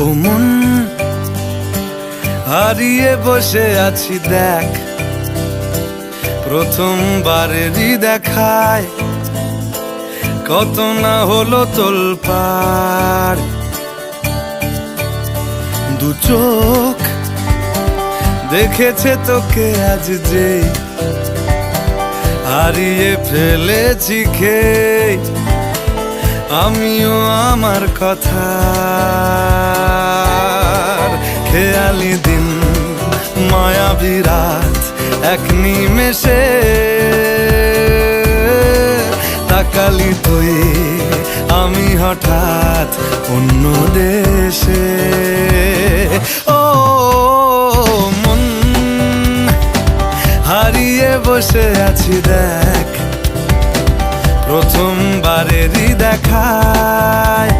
ও মন, হারিয়ে বসে আছি দেখ, প্রথমবারেরই দেখায় কত না হলো তোলপাড়। দু চোখ দেখেছে তোকে আজ যে, হারিয়ে ফেলেছি খেয়ে আমিও আমার কথা। খেয়ালি দিন, মায়াবী রাত, এক নিমেষে তাকালি তুই আমি হঠাৎ অন্য দেশে। ও মন, হারিয়ে বসে আছি দেখ, প্রথমবারেরই দেখায়